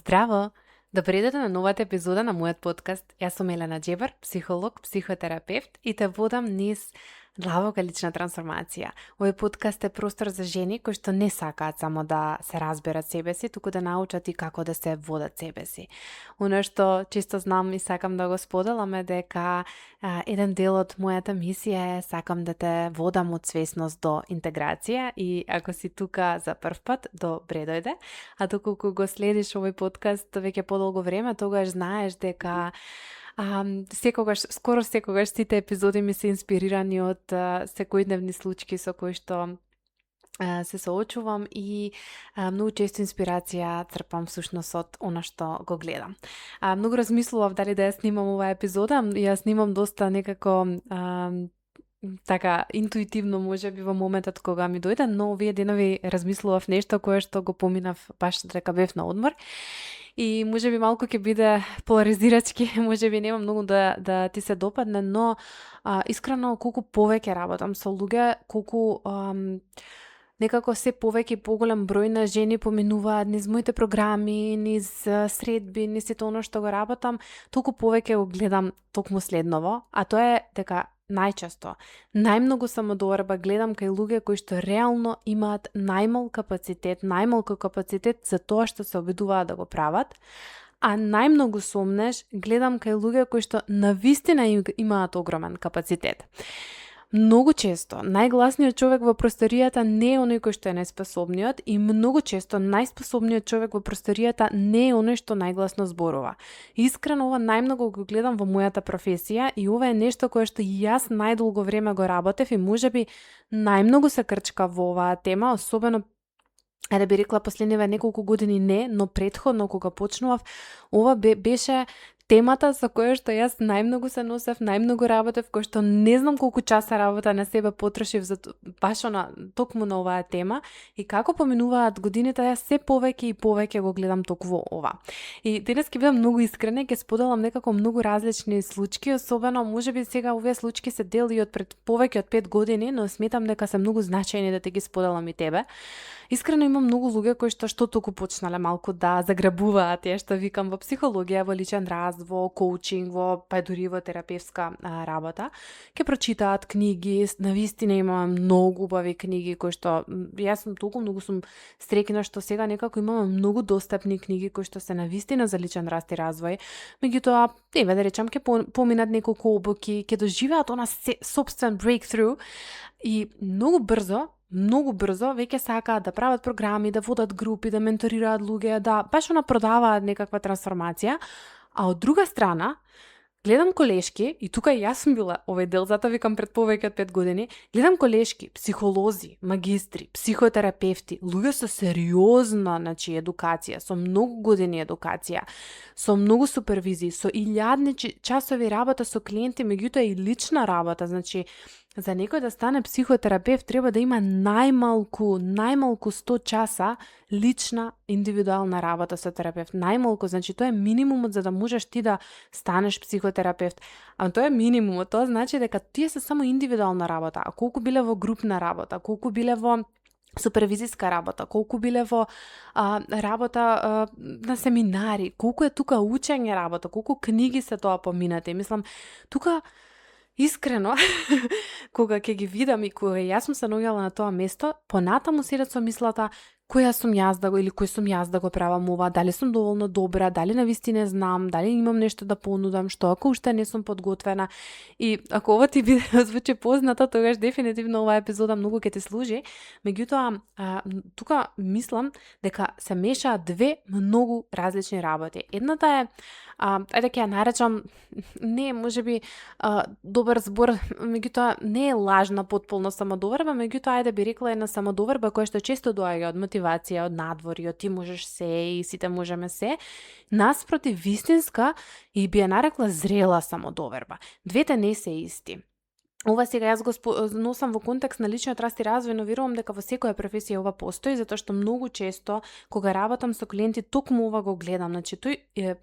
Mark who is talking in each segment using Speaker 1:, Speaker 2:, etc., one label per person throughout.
Speaker 1: Здраво! Добре дојде на новата епизода на мојот подкаст. Јас сум Елена Джебар, психолог, психотерапевт и те водам низ длабока лична трансформација. Овој подкаст е простор за жени кои што не сакаат само да се разберат себе си, туку да научат и како да се водат себе си. Оно што често знам и сакам да го споделам е дека еден дел од мојата мисија е сакам да те водам од свесност до интеграција и ако си тука за прв пат, добре дојде. А доколку го следиш овој подкаст веќе подолго време, тогаш знаеш дека скоро секогаш сите епизоди ми се инспирирани од секојдневни случаи со кои што се соочувам и многу често инспирација црпам всушност од она што го гледам. Многу размислував дали да ја снимам оваа епизода, ја снимам доста некако така интуитивно можеби во моментот кога ми дојде, но овие денови размислував нешто кое што го поминав баш дека бев на одмор. И можеби малку ќе биде поларизирачки, можеби нема многу да ти се допадне, но искрено колку повеќе работам со луѓе, колку некако се повеќе и поголем број на жени поминуваат низ моите програми, низ средби, низ сето оно што го работам, толку повеќе го гледам токму следново, а тоа е дека најчесто, најмногу самодоверба гледам кај луѓе кои што реално имаат најмалку капацитет за тоа што се обидуваат да го прават, а најмногу сомнеш гледам кај луѓе кои што навистина имаат огромен капацитет. Многу често најгласниот човек во просторијата не е оној кој што е најспособниот и многу често најспособниот човек во просторијата не е оној што најгласно зборува. Искрено ова најмногу го гледам во мојата професија и ова е нешто кое што јас најдолго време го работев и можеби најмногу се крчка во оваа тема, особено да би рекла последниве неколку години не, но претходно кога почнував, ова беше темата со која што јас најмногу се носев, најмногу работев, кој што не знам колку часа работа на себе потрошив за баш токму на оваа тема и како поминуваат годините, јас се повеќе и повеќе го гледам токму ова. И денес ќе бидам многу искрена и ќе споделам некако многу различни случаи, особено можеби сега овие случаи се дели од пред повеќе од 5 години, но сметам дека се многу значајни да ти ги споделам и тебе. Искрено имам многу луѓе кои што току почнале малку да заграбуваат ја што викам во психологија, во личен раст, во коучинг, па дури во терапевска работа. Ке прочитаат книги, навистина имаме многу убави книги кои што јас сум толку многу сум среќна што сега некако имаме многу достапни книги кои што се навистина за личен раст и развој. Меѓутоа, еве да речам ке поминат неколку обуки, ке доживеат она собствен breakthrough и многу брзо веќе сакаат да прават програми, да водат групи, да менторираат луѓе, да баш продаваат некаква трансформација, а од друга страна гледам колешки, и тука јас сум била овој дел, затоа викам пред повеќе од 5 години, гледам колешки, психолози, магистри, психотерапевти, луѓе со сериозна едукација, со многу години едукација, со многу супервизии, со илјадни часови работа со клиенти, меѓутоа и лична работа, значи за некој да стане психотерапевт треба да има најмалку 100 часа лична индивидуална работа со терапевт. Најмалку, значи тоа е минимумот за да можеш ти да станеш психотерапевт. А тоа е минимумот, тоа значи дека тие се само индивидуална работа. А колку биле во групна работа, колку биле во супервизиска работа, колку биле во работа на семинари, колку е тука учење работа, колку книги се тоа поминати. Мислам, тука искрено, кога ќе ги видам и кога јас сум се наоѓала на тоа место, понатаму седат со мислата кој сум јас да го правам ова, дали сум доволно добра, дали навистина знам, дали имам нешто да понудам, што ако уште не сум подготвена. И ако ова ти биде звучи познато, тогаш дефинитивно оваа епизода многу ќе ти служи. Меѓутоа, тука мислам дека се мешаат две многу различни работи. Едната е ајде ќе ја наречам, не можеби добар збор, меѓутоа не е лажна потполна самодоверба, меѓутоа ајде би рекла една самодоверба која што често доаѓа од мотивација, од надвори, од ти можеш се и сите можеме се, наспроти вистинска и би ја нарекла зрела самодоверба. Двете не се исти. Ова сега јас го носам во контекст на личниот раст и развој, но верувам дека во секоја професија ова постои, затоа што многу често кога работам со клиенти токму ова го гледам. Значи тој е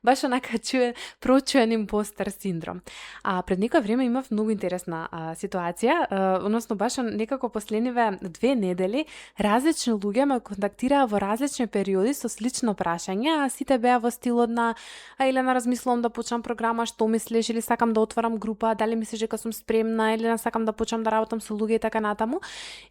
Speaker 1: баш онака прочуен импостер синдром. А пред некој време имав многу интересна ситуација, односно баш некако последниве 2 недели различни луѓе ме контактираа во различни периоди со слично прашање, а сите беа во стилот на Елена, размислувам да почнам програма, што мислиш, или сакам да отворам група, дали мислиш дека сум спремна, или сакам да почнам да работам со луѓе и така натаму.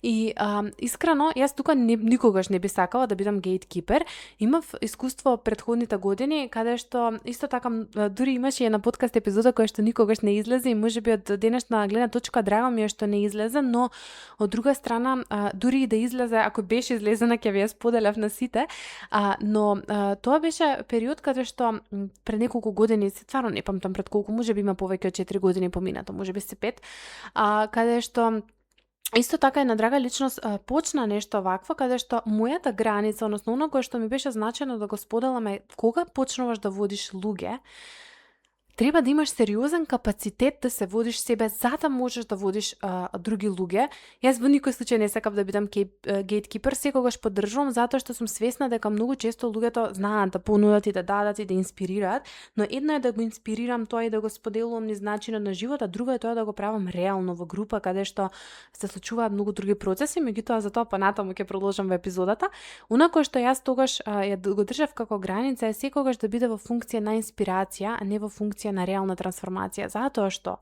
Speaker 1: И искрено, јас тука никогаш не би сакала да бидам гейткипер. Имав искуство претходните години, каде што исто така дури имаше една подкаст епизода која што никогаш не излезе и можеби од денешна гледна точка драго ми е што не излезе, но од друга страна дури и да излезе, ако беше излезена ќе ви ја споделав на сите, но тоа беше период каде што пред неколку години, стварно не памтам пред колку, можеби има повеќе од 4 години поминато, можеби се 5, каде што исто така една драга личност почна нешто вакво, каде што мојата граница, односно оно кое што ми беше значено да го споделам е кога почнуваш да водиш луѓе, треба да имаш сериозен капацитет да се водиш себе за да можеш да водиш други луѓе. Јас во никој случај не сакам да бидам гейткипер, секогаш поддржувам затоа што сум свесна дека многу често луѓето знаат да понудат и да дадат и да инспирираат, но едно е да го инспирирам тоа и да го споделувам низ начинот на живот, а друго е тоа да го правам реално во група каде што се случуваат многу други процеси, меѓутоа за тоа понатаму ќе продолжам во епизодата. Онако што јас тогаш ја го држав како граница е секогаш да биде во функција на инспирација, а не во функција на реална трансформација, затоа што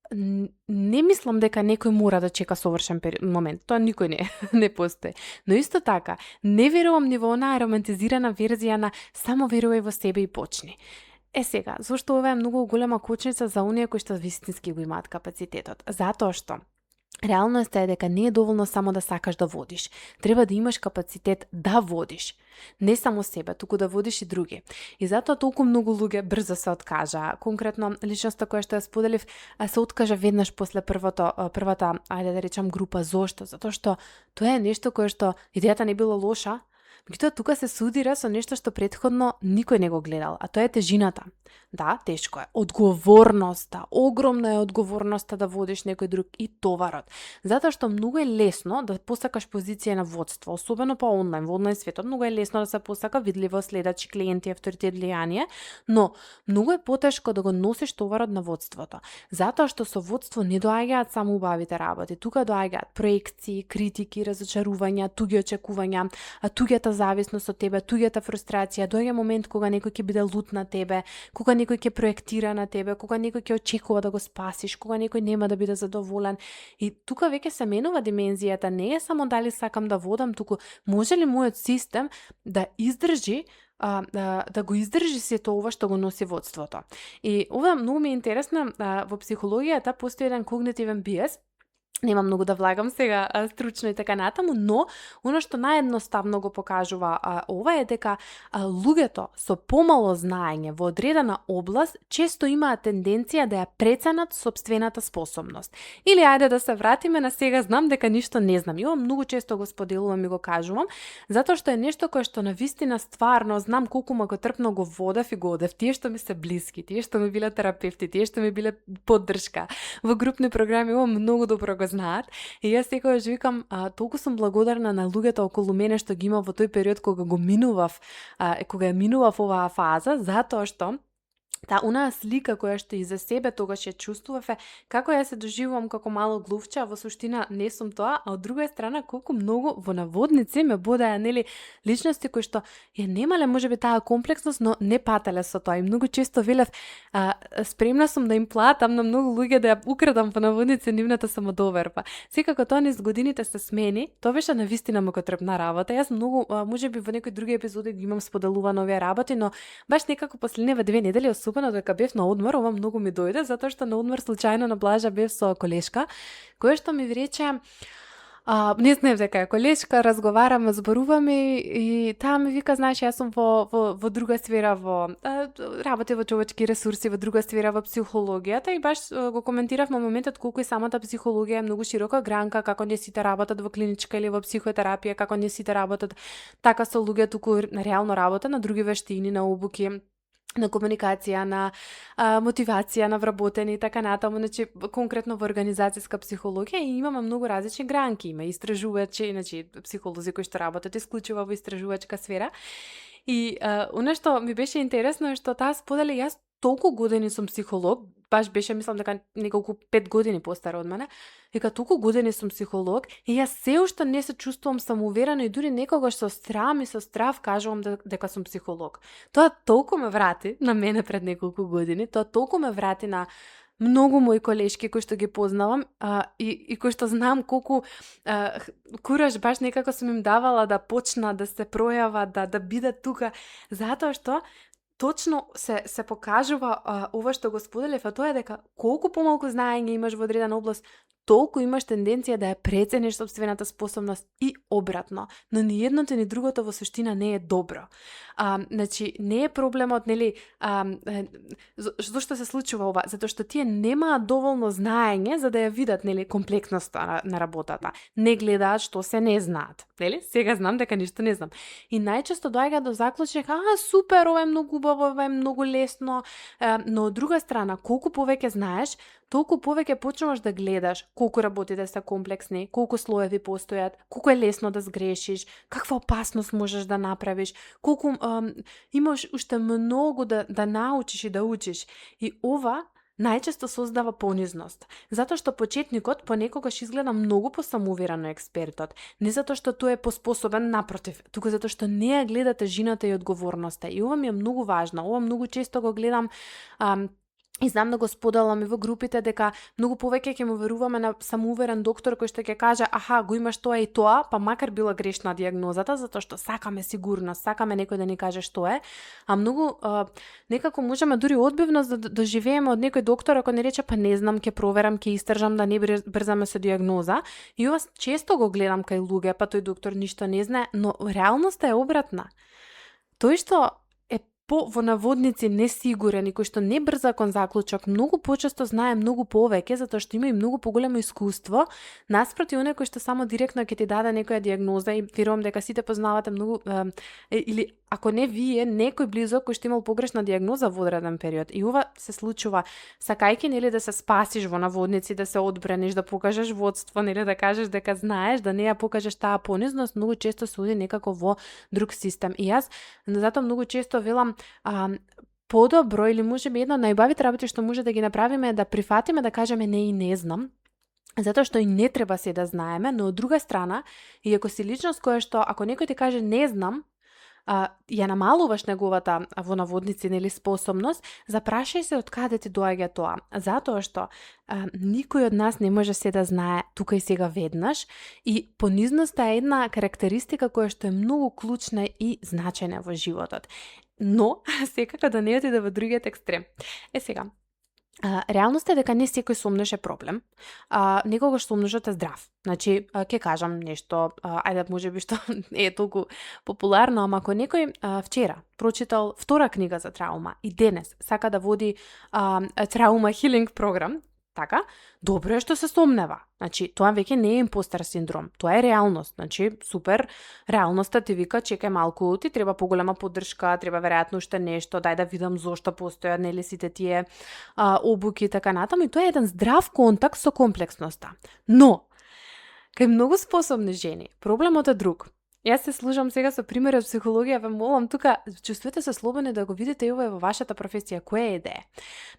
Speaker 1: не мислам дека некој мора да чека совршен момент. Тоа никој не постои. Но исто така, не верувам ни во онаа романтизирана верзија на само верувај во себе и почни. Сега, зашто ова е многу голема кочница за оние кои што вистински го имаат капацитетот? Затоа што реалноста е дека не е доволно само да сакаш да водиш. Треба да имаш капацитет да водиш. Не само себе, туку да водиш и други. И затоа толку многу луѓе брзо се откажа. Конкретно, личноста која што ја споделив, се откажа веднаш после првата, ајде да речам, група. Зошто? Затоа што тоа е нешто кое што идејата не била лоша, меѓутоа тука се судира со нешто што претходно никој не го гледал, а тоа е тежината. Да, тешко е. Одговорноста, огромна е одговорноста да водиш некој друг и товарот. Затоа што многу е лесно да посакаш позиција на водство, особено по онлайн, во онлайн светот, многу е лесно да се посака видливо, следачи, клиенти, авторитет, влијание, но многу е потешко да го носиш товарот на водството. Затоа што со водство не доаѓаат само убавите работи, тука доаѓаат проекции, критики, разочарувања, туги очекувања, туѓата зависност од тебе, туѓата фрустрација, доаѓа момент кога некој ќе биде лут на тебе, кога некој ќе проектира на тебе, кога некој ќе очекува да го спасиш, кога некој нема да биде задоволен. И тука веќе се менува димензијата, не е само дали сакам да водам, туку може ли мојот систем да издржи да го издржи сето ова што го носи водството. И ова многу ми е интересно, во психологијата постои еден когнитивен биес. Нема многу да влагам сега стручно и така натаму, но оно што наједноставно го покажува ова е дека луѓето со помало знаење во одредена област често имаат тенденција да ја преценат сопствената способност. Или ајде да се вратиме на сега, знам дека ништо не знам. И ова многу често го споделувам и го кажувам, затоа што е нешто кое што навистина стварно знам колку многотрпно го водев и го одев. Тие што ми се блиски, тие што ми биле терапевти, тие што ми биле поддршка во групни програми, ова многу добро го знаат. И јас секогаш викам, толку сум благодарна на луѓето околу мене што ги има во тој период кога го минував, кога ја минував оваа фаза, затоа што онаа слика која што и за себе тогаш ја чувствував е како ја се доживувам како мало глувче, а во суштина не сум тоа, а од друга страна колку многу во наводници ме бодеа личности кои што ја немале можеби таа комплексност, но не пателе со тоа. И многу често велев, спремна сум да им платам на многу луѓе да ја украдам по наводници нивната самодоверба. Секако тоа низ годините се смени, тоа беше навистина многотрпна работа. Јас многу, можеби во некои други епизоди ги имам споделувано овие работи, но баш некако последниве 2 недели, особено дека бев на одмор, ова многу ми дојде, затоа што на одмор случајно на плажа бев со колешка, која што ми рече, не знаев дека е колешка, разговараме, зборуваме и таа ми вика, знаеш, јас сум во друга сфера, работи во човечки ресурси, во друга сфера во психологијата и баш го коментирав на моментот колку и самата психологија е многу широка гранка, како не сите работат во клиничка или во психотерапија, како не сите работат така со луѓе, туку реално работа на други вештини, на обуки, комуникација, на мотивација, на вработени и така натаму, значи конкретно во организацијска психологија и имаме многу различни гранки, има истражувачи, значи психолози кои што работат исклучиво во истражувачка сфера. И она што ми беше интересно е што таа сподели, јас толку години сум психолог, баш беше, мислам дека неколку 5 години постара од мене, дека толку години сум психолог и јас се уште не се чувствувам самоуверено и дури некогаш со срам и со страв кажувам дека сум психолог. Тоа толку ме врати на мене пред неколку години, тоа толку ме врати на многу мои колешки кои што ги познавам и кои што знам колку кураж баш некако сум им давала да почна да се пројава, да бидат тука, затоа што точно се покажува ова што го споделев, а тоа е дека колку помалку знаење имаш во одредена област, толку имаш тенденција да ја прецениш сопствената способност и обратно. Но ни едното ни другото во суштина не е добро. Значи, не е проблемот, нели, зошто се случува ова? Затоа што тие немаат доволно знаење за да ја видат, нели, комплексноста на работата. Не гледаат што се не знаат. Нели? Сега знам дека ништо не знам. И најчесто доаѓа до заклучок, супер, ова е многу убаво, ова е многу лесно, но од друга страна, колку повеќе знаеш, толку повеќе почнуваш да гледаш колку работите се комплексни, колку слоеви постојат, колку е лесно да сгрешиш, каква опасност можеш да направиш, колку имаш уште многу да научиш и да учиш. И ова најчесто создава понизност, затоа што почетникот понекогаш изгледа многу посамоуверено експертот, не затоа што тој е поспособен, напротив, туку затоа што не ја гледа тежината и одговорноста. И ова ми е многу важно, ова многу често го гледам и знам да го споделам и во групите дека многу повеќе ќе му веруваме на самоуверен доктор кој што ќе каже го имаш тоа и тоа, па макар била грешна дијагнозата, затоа што сакаме сигурност, сакаме некој да ни каже што е, а многу некако можеме дури одбивно да доживееме од некој доктор ако не рече па не знам, ќе проверам, ќе истражам да не брзаме со дијагноза. И ова често го гледам кај луѓе, па тој доктор ништо не знае, но реалноста е обратна. Тој што во наводници несигурен и кој што не брза кон заклучок, многу почесто знае многу повеќе, затоа што има и многу поголемо искуство, наспроти оној кој што само директно ќе ти даде некоја дијагноза и верувам дека сите познавате многу, или ако не вие, некој близок кој што имал погрешна дијагноза во одреден период. И ова се случува сакајќи, нели, да се спасиш во наводници, да се одбраниш, да покажеш водство, нели, да кажеш дека знаеш, да не ја покажеш таа понизност, многу често се оди некако во друг систем. И јас затоа многу често велам подобро или можеби една од најбавите работи што може да ги направиме е да прифатиме да кажеме не и не знам, затоа што и не треба се да знаеме, но од друга страна, и ако си личност која што ако некој ти каже не знам, ја намалуваш неговата во наводници нели способност, запрашај се од каде ти доаѓа тоа. Затоа што никој од нас не може се да знае тука и сега веднаш и понизноста е една карактеристика која што е многу клучна и значајна во животот. Но, секако да не отиде во другиот екстрем. Сега, реалноста е дека не секој сомнеш е проблем. Некогаш сомнешот е здрав. Значи, ќе кажам нешто, ајде можеби што не е толку популарно, ама ако некој вчера прочитал втора книга за траума и денес сака да води траума хилинг програм, така, добро е што се сомнева. Значи, тоа веќе не е импостер синдром, тоа е реалност. Значи, супер, реалноста ти вика, чекај малку, ти треба поголема поддршка, треба веројатно уште нешто, дај да видам зошто постојат нели сите тие обуки и така натаму. И тоа е еден здрав контакт со комплексноста. Но, кај многу способни жени, проблемот е друг. Јас се служам сега со примери од психологија, ве молам тука, чувствувате се слободни да го видите и ова е во вашата професија, која е идеја.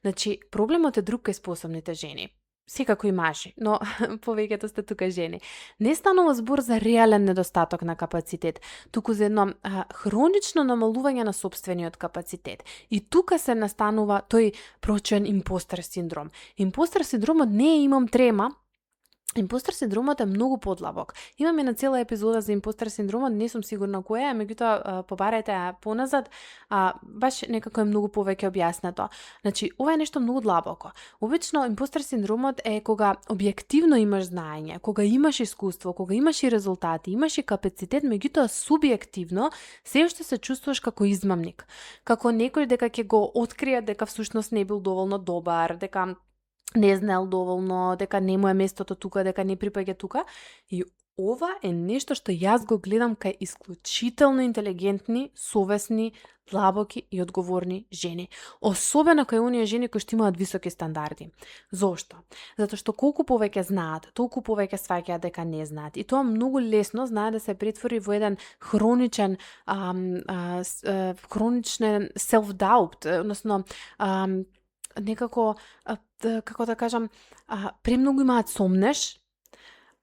Speaker 1: Значи, проблемот е друг кај способните жени. Секако и мажи, но повеќето сте тука жени. Не станува збор за реален недостаток на капацитет, туку за едно хронично намалување на сопствениот капацитет. И тука се настанува тој прочен импостер синдром. Импостер синдромот не е имам трема, импостер синдромот е многу подлабок. Имам една цела епизода за импостер синдромот, не сум сигурна која е, меѓутоа побарајте ја поназад, баш некако е многу повеќе објаснето. Значи, ова е нешто многу длабоко. Обично импостер синдромот е кога објективно имаш знаење, кога имаш искуство, кога имаш и резултати, имаш и капацитет, меѓутоа субјективно се уште се чувствуваш како измамник, како некој дека ќе го открие дека всушност не бил доволно добар, дека не знаел доволно, дека не му е местото тука, дека не припаѓа тука. И ова е нешто што јас го гледам кај исклучително интелигентни, совесни, длабоки и одговорни жени. Особено кај оние жени кои што имаат високи стандарди. Зошто? Затоа што колку повеќе знаат, толку повеќе сваќаат дека не знаат. И тоа многу лесно знае да се претвори во еден хроничен self-doubt, односно некако, како да кажам, премногу имаат сомнеш,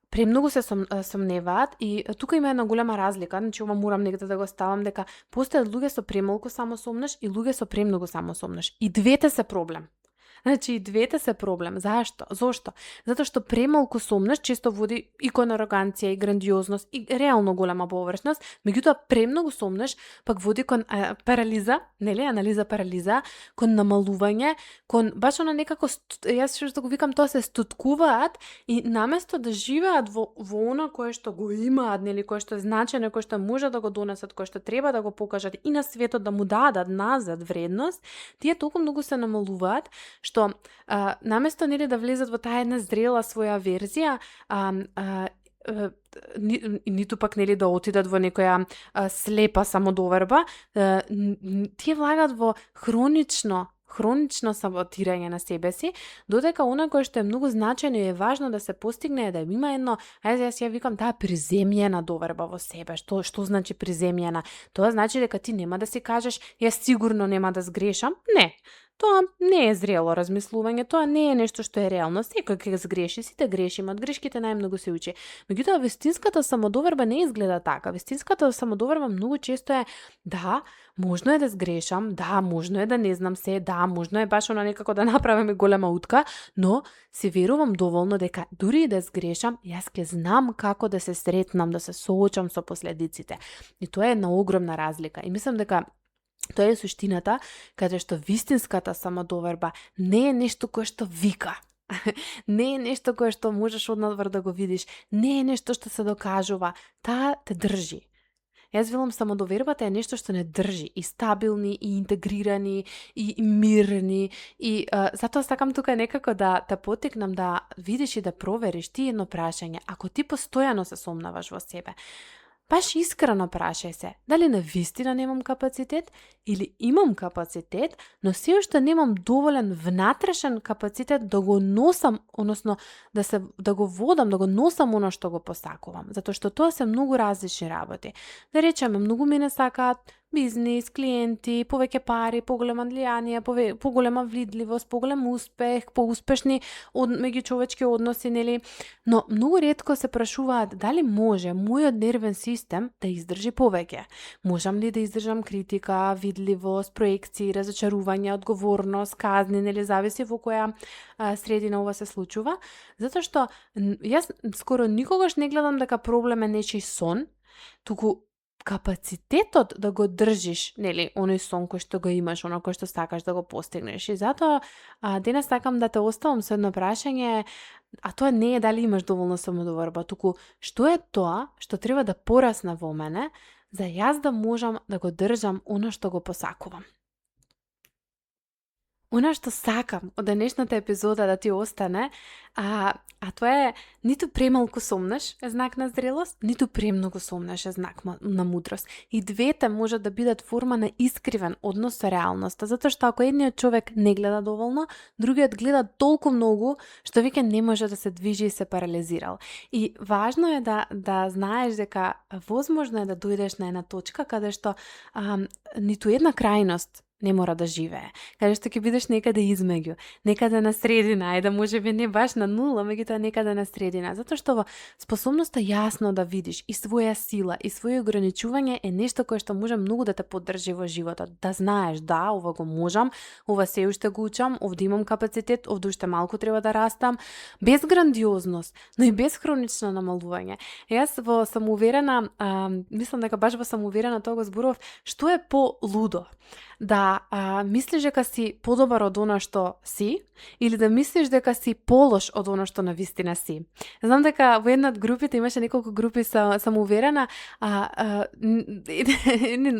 Speaker 1: премногу се сомневаат и тука има една голема разлика, значи ова морам негде да го ставам, дека постојат луѓе со премалку самосомнеш и луѓе со премногу самосомнеш. И двете се проблем. Значи и двете се проблем. Зашто? Зошто? Затоа што премалку сомнеш често води и кон ароганција, и грандиозност, и реално голема површност, меѓутоа премногу сомнеш пак води кон парализа, нели, анализа парализа, кон намалување, кон баш она некако, јас што го викам, тоа се стуткуваат и наместо да живеат во она кое што го имаат, нели, кое што е значено, кое што може да го донесат, кое што треба да го покажат и на светот да му дадат назад вредност, тие толку многу се намалуваат што наместо нели да влезат во таа една зрела своја верзија, ниту пак нели да отидат во некоја слепа самодоверба, тие влагат во хронично саботирање на себе си, додека она кое што е многу значено и е важно да се постигне е да има едно, јас ја викам таа приземјена доверба во себе. Што значи приземјена? Тоа значи дека ти нема да си кажеш јас сигурно нема да сгрешам. Не. Тоа не е зрело размислување, тоа не е нешто што е реално. Секој ќе сгреши, сите грешиме, од грешките најмногу се учи. Меѓутоа, вистинската самодоверба не изгледа така. Вистинската самодоверба многу често е, да, можно е да сгрешам, да, можно е да не знам се, да, можно е баш она некако да направиме голема утка, но си верувам доволно дека дури и да сгрешам, јас ќе знам како да се сретнам, да се соочам со последиците. И тоа е една огромна разлика. И мислам дека тоа е суштината, каде што вистинската самодоверба не е нешто кое што вика. Не е нешто кое што можеш однадвор да го видиш. Не е нешто што се докажува. Таа те држи. Јас велам самодовербата е нешто што не држи. И стабилни, и интегрирани, и мирни. И затоа сакам тука некако да потекнам да видиш и да провериш ти едно прашање. Ако ти постојано се сомнаваш во себе, баш искрено прашај се, дали на вистина немам капацитет или имам капацитет, но се уште немам доволен внатрешен капацитет да го носам, односно да го водам, да го носам оно што го посакувам, затоа што тоа се многу различни работи. Да речеме, многу мене сакаат бизнис, клиенти, повеќе пари, поголема влијание, поголема видливост, поголем успех, поуспешни меѓучовечки односи, нели? Но многу ретко се прашуваат дали може мојот нервен систем да издржи повеќе. Можам ли да издржам критика, видливост, проекции, разочарување, одговорност, казни, нели, зависи во која средина ова се случува, затоа што јас скоро никогаш не гледам дека проблем е нечи сон, туку капацитетот да го држиш, нели, оној сон кој што го имаш, оно кој што сакаш да го постигнеш. И затоа денес сакам да те оставам со едно прашање, а тоа не е дали имаш доволно самодоверба, туку што е тоа што треба да порасне во мене за јас да можам да го држам оно што го посакувам. Она што сакам од денешната епизода да ти остане, а тоа е ниту премалку сомнеш е знак на зрелост, ниту премногу сомнеш е знак на мудрост. И двете можат да бидат форма на искривен однос со реалноста, затоа што ако едниот човек не гледа доволно, другиот гледа толку многу што веќе не може да се движи и се парализирал. И важно е да знаеш дека возможно е да дојдеш на една точка каде што ниту една крајност не мора да живее. Каде што ќе бидеш некаде измеѓу, некаде на средина, да можеби не баш на нула, меѓутоа некаде на средина. Затоа што способноста јасно да видиш и своја сила, и своје ограничување е нешто кое што може многу да те поддржи во животот. Да знаеш, да, ова го можам, ова се уште го учам, овде имам капацитет, овде уште малку треба да растам, без грандиозност, но и без хронично намалување. Јас во самоуверена, мислам дека баш во самоуверена тоа го зборував, што е по-лудо? Да да мислиш дека си подобар од она што си, или да мислиш дека си полош од она што навистина си. Знам дека во една од групите имаше неколку групи сам уверена,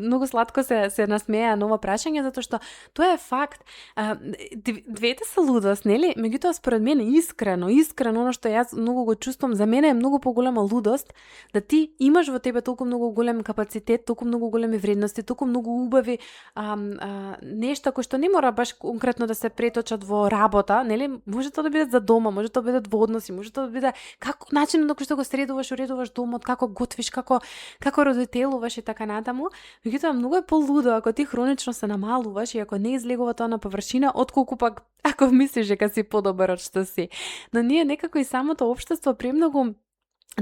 Speaker 1: многу сладко се насмеа на ова прашање, затоа што тоа е факт. Двете се лудост, нели? Меѓутоа според мене искрено она што јас многу го чувствувам, за мене е многу поголема лудост да ти имаш во тебе толку многу голем капацитет, толку многу големи вредности, толку многу убави нешта кои што не мора баш конкретно да се преточат во работа, нели? Може тоа да биде за дома, може тоа да биде во односи, може тоа да биде како начинот на кој што го уредуваш домот, како готвиш, како родителуваш и така натаму. Меѓутоа многу е полудо ако ти хронично се намалуваш и ако не излегува тоа на површина, отколку пак ако мислиш дека си подобар од што си. Но ние некако и самото општество премногу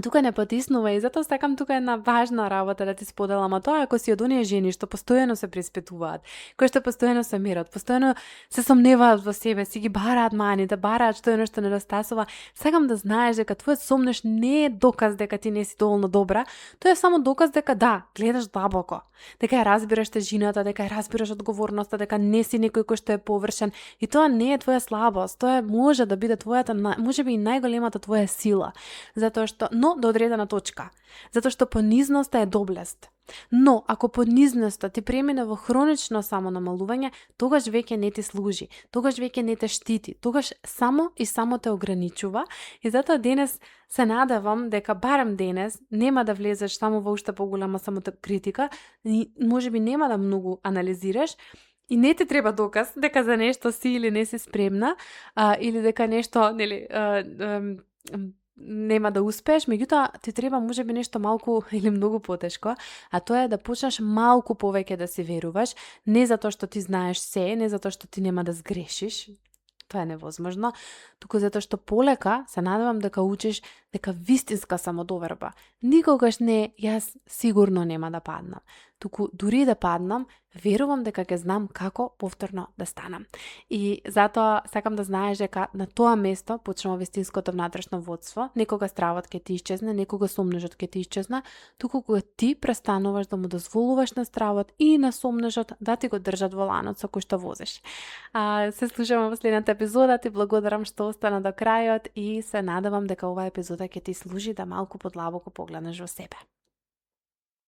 Speaker 1: тука не потиснува и затоа сакам тука една важна работа да ти споделам, а тоа ако си од оние жени што постојано се преиспитуваат, кои што постојано се мерат, постојано се сомневаат во себе, си ги бараат маните, бараат што е нешто недостасува, сакам да знаеш дека твојот сомнеш не е доказ дека ти не си доволно добра, тоа е само доказ дека да, гледаш длабоко, дека ја разбираш тежината, дека ја разбираш одговорноста, дека не си некој кој што е површен и тоа не е твоја слабост, тоа може да биде твојата, можеби и најголемата твоја сила, затоа што но до одредена точка, затоа што понизноста е доблест. Но, ако понизноста ти премине во хронично самонамалување, тогаш веќе не ти служи, тогаш веќе не те штити, тогаш само и само те ограничува и затоа денес се надевам дека барем денес нема да влезеш само во уште поголема самокритика, можеби нема да многу анализираш, и не ти треба доказ дека за нешто си или не си спремна, или дека нешто, нели, нема да успееш, меѓутоа ти треба можеби нешто малку или многу потешко, а тоа е да почнеш малку повеќе да си веруваш, не затоа што ти знаеш се, не затоа што ти нема да сгрешиш, тоа е невозможно, туку затоа што полека се надевам дека учиш дека вистинска самодоверба никогаш не, јас сигурно нема да паднам, туку дури да паднам, верувам дека ќе знам како повторно да станам. И затоа сакам да знаеш дека на тоа место почнува вистинското внатрешно водство. Некога стравот ќе ти исчезне, некога сомнежот ќе ти исчезне, туку кога ти престануваш да му дозволуваш на стравот и на сомнежот да ти го држат во ланот со кој што возиш. Се слушаме во следната епизода, ти благодарам што остана до крајот и се надевам дека оваа епизода ќе ти служи да малку подлабоко погледнеш во себе.